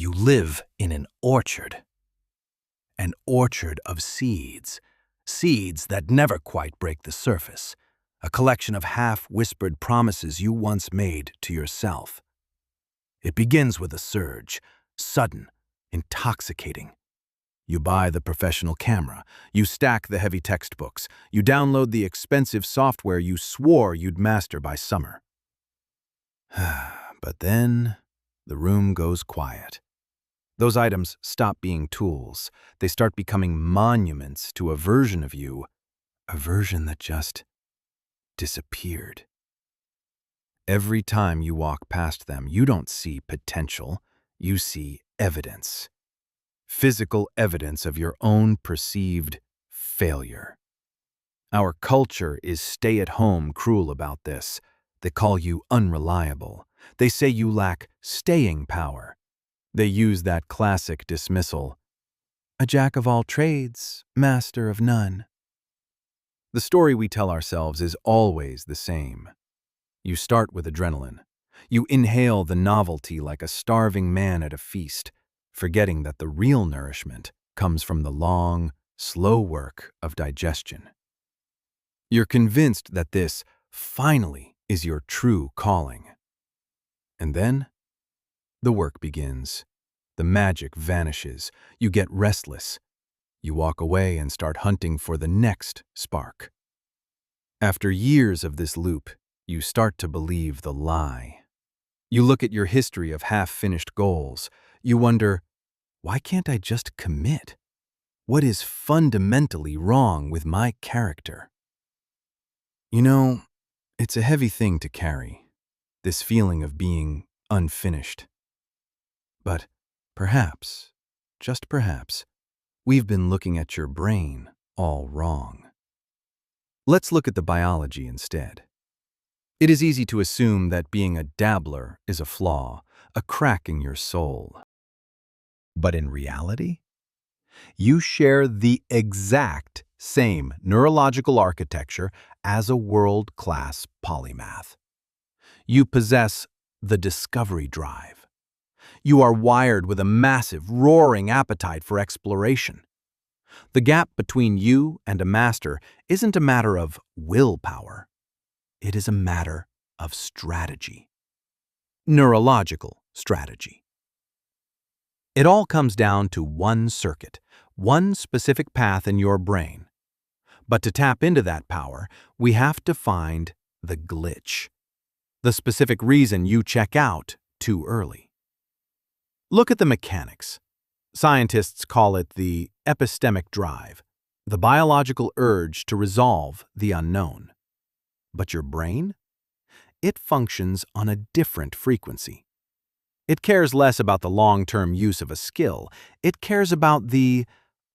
You live in an orchard of seeds, seeds that never quite break the surface, a collection of half-whispered promises you once made to yourself. It begins with a surge, sudden, intoxicating. You buy the professional camera, you stack the heavy textbooks, you download the expensive software you swore you'd master by summer. But then, the room goes quiet. Those items stop being tools. They start becoming monuments to a version of you, a version that just disappeared. Every time you walk past them, you don't see potential, you see evidence. Physical evidence of your own perceived failure. Our culture is stay-at-home cruel about this. They call you unreliable. They say you lack staying power. They use that classic dismissal, a jack of all trades, master of none. The story we tell ourselves is always the same. You start with adrenaline. You inhale the novelty like a starving man at a feast, forgetting that the real nourishment comes from the long, slow work of digestion. You're convinced that this, finally, is your true calling. And then, the work begins. The magic vanishes. You get restless. You walk away and start hunting for the next spark. After years of this loop, you start to believe the lie. You look at your history of half-finished goals. You wonder, why can't I just commit? What is fundamentally wrong with my character? You know, it's a heavy thing to carry, this feeling of being unfinished. But perhaps, just perhaps, we've been looking at your brain all wrong. Let's look at the biology instead. It is easy to assume that being a dabbler is a flaw, a crack in your soul. But in reality, you share the exact same neurological architecture as a world-class polymath. You possess the discovery drive. You are wired with a massive, roaring appetite for exploration. The gap between you and a master isn't a matter of willpower. It is a matter of strategy. Neurological strategy. It all comes down to one circuit, one specific path in your brain. But to tap into that power, we have to find the glitch, the specific reason you check out too early. Look at the mechanics. Scientists call it the epistemic drive, the biological urge to resolve the unknown. But your brain? It functions on a different frequency. It cares less about the long-term use of a skill. It cares about the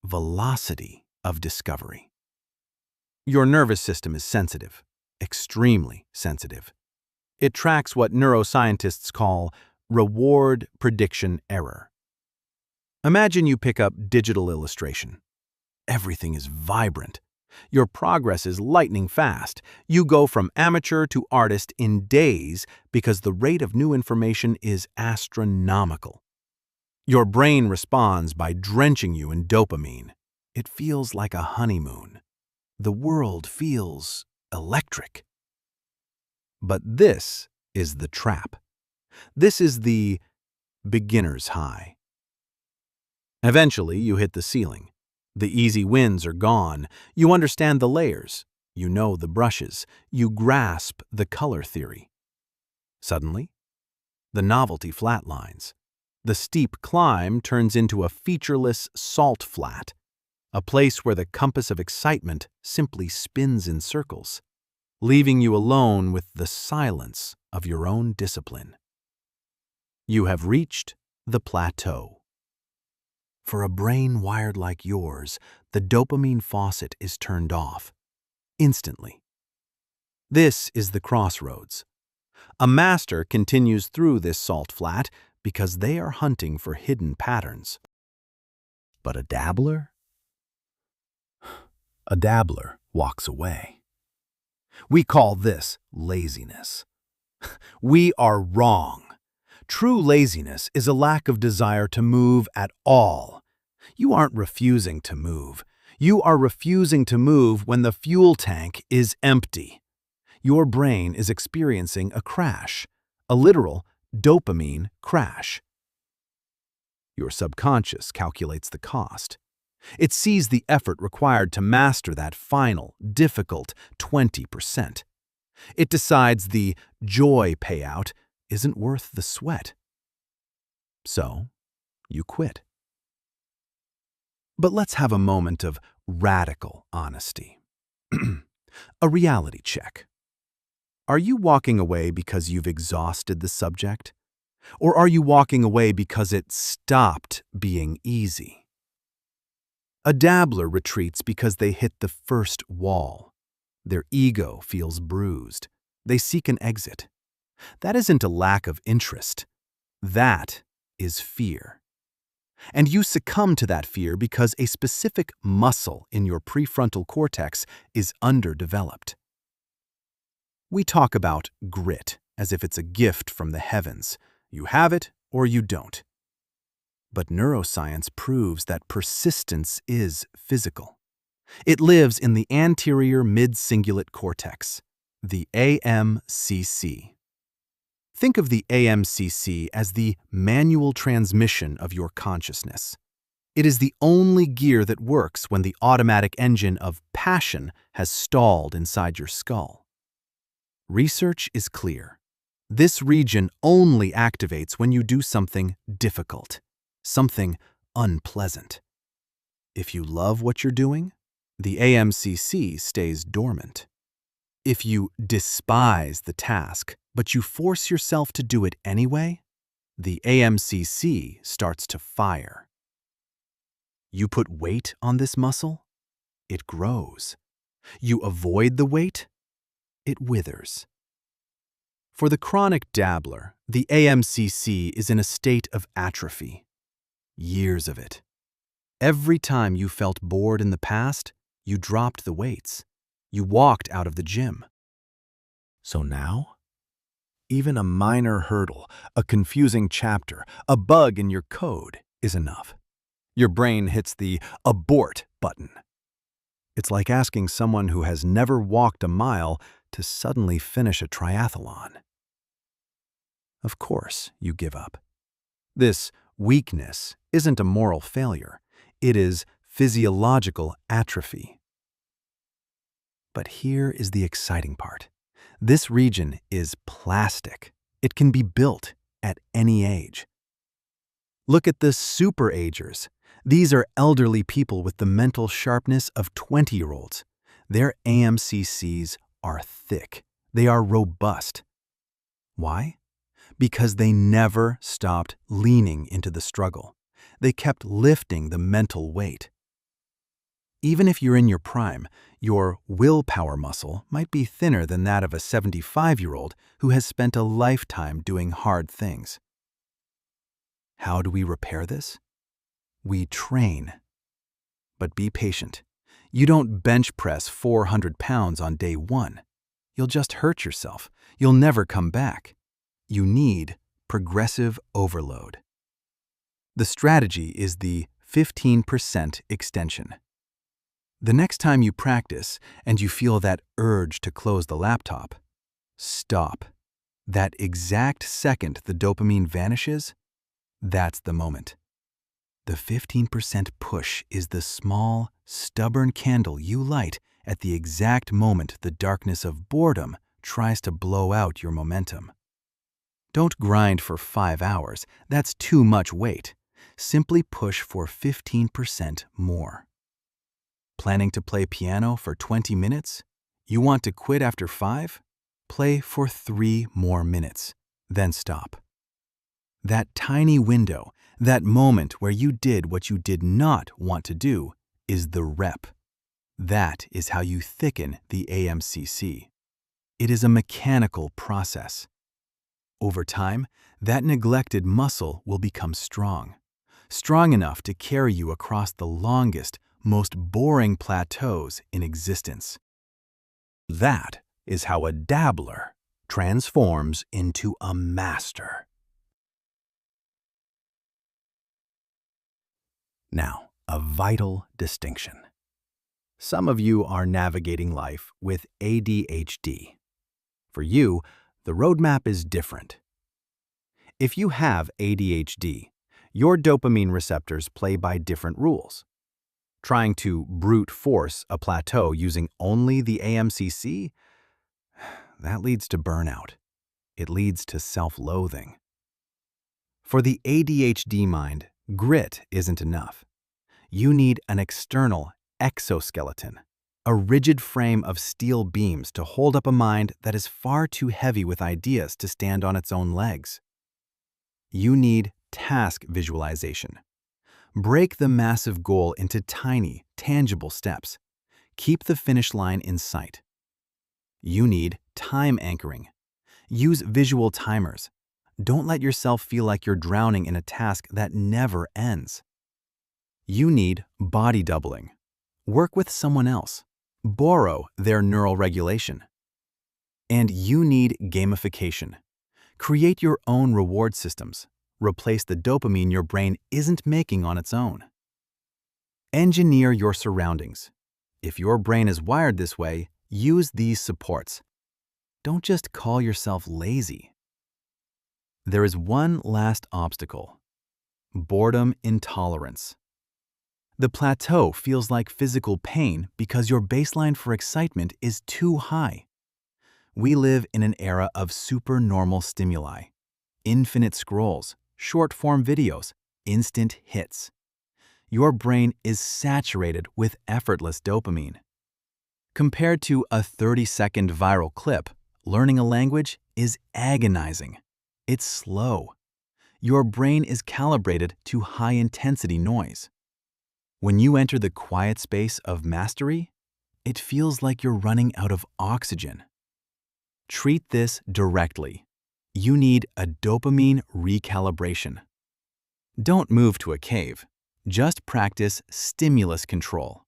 velocity of discovery. Your nervous system is sensitive, extremely sensitive. It tracks what neuroscientists call reward prediction error. Imagine you pick up digital illustration. Everything is vibrant. Your progress is lightning fast. You go from amateur to artist in days because the rate of new information is astronomical. Your brain responds by drenching you in dopamine. It feels like a honeymoon. The world feels electric. But this is the trap. This is the beginner's high. Eventually, you hit the ceiling. The easy wins are gone. You understand the layers. You know the brushes. You grasp the color theory. Suddenly, the novelty flatlines. The steep climb turns into a featureless salt flat, a place where the compass of excitement simply spins in circles, leaving you alone with the silence of your own discipline. You have reached the plateau. For a brain wired like yours, the dopamine faucet is turned off, instantly. This is the crossroads. A master continues through this salt flat because they are hunting for hidden patterns. But a dabbler? A dabbler walks away. We call this laziness. We are wrong. True laziness is a lack of desire to move at all. You aren't refusing to move. You are refusing to move when the fuel tank is empty. Your brain is experiencing a crash, a literal dopamine crash. Your subconscious calculates the cost. It sees the effort required to master that final, difficult 20%. It decides the joy payout isn't worth the sweat. So, you quit. But let's have a moment of radical honesty. A reality check. Are you walking away because you've exhausted the subject? Or are you walking away because it stopped being easy? A dabbler retreats because they hit the first wall. Their ego feels bruised. They seek an exit. That isn't a lack of interest. That is fear. And you succumb to that fear because a specific muscle in your prefrontal cortex is underdeveloped. We talk about grit as if it's a gift from the heavens. You have it or you don't. But neuroscience proves that persistence is physical. It lives in the anterior mid-cingulate cortex, the AMCC. Think of the AMCC as the manual transmission of your consciousness. It is the only gear that works when the automatic engine of passion has stalled inside your skull. Research is clear. This region only activates when you do something difficult, something unpleasant. If you love what you're doing, the AMCC stays dormant. If you despise the task, but you force yourself to do it anyway, the AMCC starts to fire. You put weight on this muscle, it grows. You avoid the weight, it withers. For the chronic dabbler, the AMCC is in a state of atrophy. Years of it. Every time you felt bored in the past, you dropped the weights. You walked out of the gym. So now, even a minor hurdle, a confusing chapter, a bug in your code is enough. Your brain hits the abort button. It's like asking someone who has never walked a mile to suddenly finish a triathlon. Of course, you give up. This weakness isn't a moral failure. It is physiological atrophy. But here is the exciting part. This region is plastic. It can be built at any age. Look at the super-agers. These are elderly people with the mental sharpness of 20-year-olds. Their AMCCs are thick. They are robust. Why? Because they never stopped leaning into the struggle. They kept lifting the mental weight. Even if you're in your prime, your willpower muscle might be thinner than that of a 75-year-old who has spent a lifetime doing hard things. How do we repair this? We train. But be patient. You don't bench press 400 pounds on day one. You'll just hurt yourself. You'll never come back. You need progressive overload. The strategy is the 15% extension. The next time you practice and you feel that urge to close the laptop, stop. That exact second the dopamine vanishes, that's the moment. The 15% push is the small, stubborn candle you light at the exact moment the darkness of boredom tries to blow out your momentum. Don't grind for 5 hours. That's too much weight. Simply push for 15% more. Planning to play piano for 20 minutes? You want to quit after 5? Play for 3 more minutes, then stop. That tiny window, that moment where you did what you did not want to do, is the rep. That is how you thicken the AMCC. It is a mechanical process. Over time, that neglected muscle will become strong enough to carry you across the longest, most boring plateaus in existence. That is how a dabbler transforms into a master. Now, a vital distinction. Some of you are navigating life with ADHD. For you, the roadmap is different. If you have ADHD, your dopamine receptors play by different rules. Trying to brute force a plateau using only the AMCC, that leads to burnout. It leads to self-loathing. For the ADHD mind, grit isn't enough. You need an external exoskeleton, a rigid frame of steel beams to hold up a mind that is far too heavy with ideas to stand on its own legs. You need task visualization. Break the massive goal into tiny, tangible steps. Keep the finish line in sight. You need time anchoring. Use visual timers. Don't let yourself feel like you're drowning in a task that never ends. You need body doubling. Work with someone else. Borrow their neural regulation. And you need gamification. Create your own reward systems. Replace the dopamine your brain isn't making on its own. Engineer your surroundings. If your brain is wired this way, use these supports. Don't just call yourself lazy. There is one last obstacle: boredom intolerance. The plateau feels like physical pain because your baseline for excitement is too high. We live in an era of supernormal stimuli, infinite scrolls, short-form videos, instant hits. Your brain is saturated with effortless dopamine. Compared to a 30-second viral clip, learning a language is agonizing. It's slow. Your brain is calibrated to high-intensity noise. When you enter the quiet space of mastery, it feels like you're running out of oxygen. Treat this directly. You need a dopamine recalibration. Don't move to a cave. Just practice stimulus control.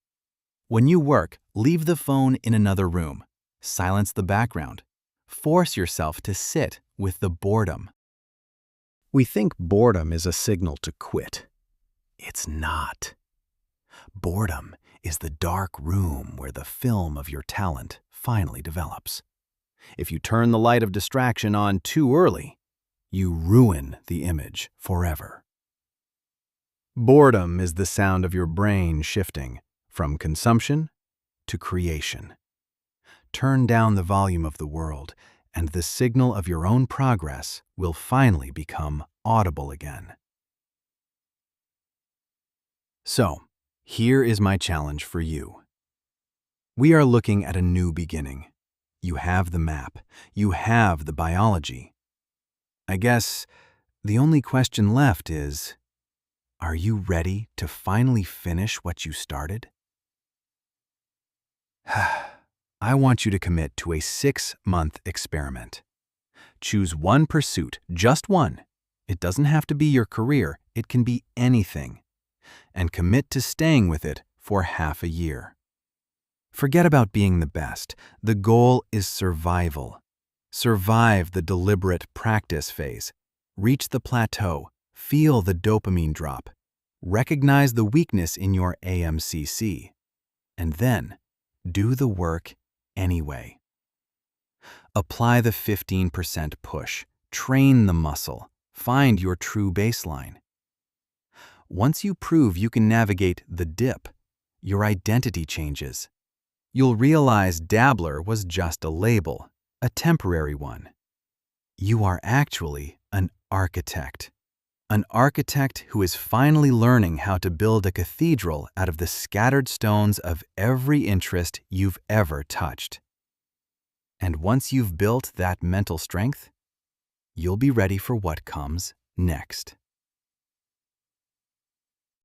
When you work, leave the phone in another room. Silence the background. Force yourself to sit with the boredom. We think boredom is a signal to quit. It's not. Boredom is the dark room where the film of your talent finally develops. If you turn the light of distraction on too early, you ruin the image forever. Boredom is the sound of your brain shifting from consumption to creation. Turn down the volume of the world, and the signal of your own progress will finally become audible again. So, here is my challenge for you. We are looking at a new beginning. You have the map. You have the biology. I guess the only question left is, are you ready to finally finish what you started? I want you to commit to a 6-month experiment. Choose one pursuit, just one. It doesn't have to be your career. It can be anything. And commit to staying with it for half a year. Forget about being the best. The goal is survival. Survive the deliberate practice phase. Reach the plateau. Feel the dopamine drop. Recognize the weakness in your AMCC. And then, do the work anyway. Apply the 15% push. Train the muscle. Find your true baseline. Once you prove you can navigate the dip, your identity changes. You'll realize dabbler was just a label, a temporary one. You are actually an architect who is finally learning how to build a cathedral out of the scattered stones of every interest you've ever touched. And once you've built that mental strength, you'll be ready for what comes next.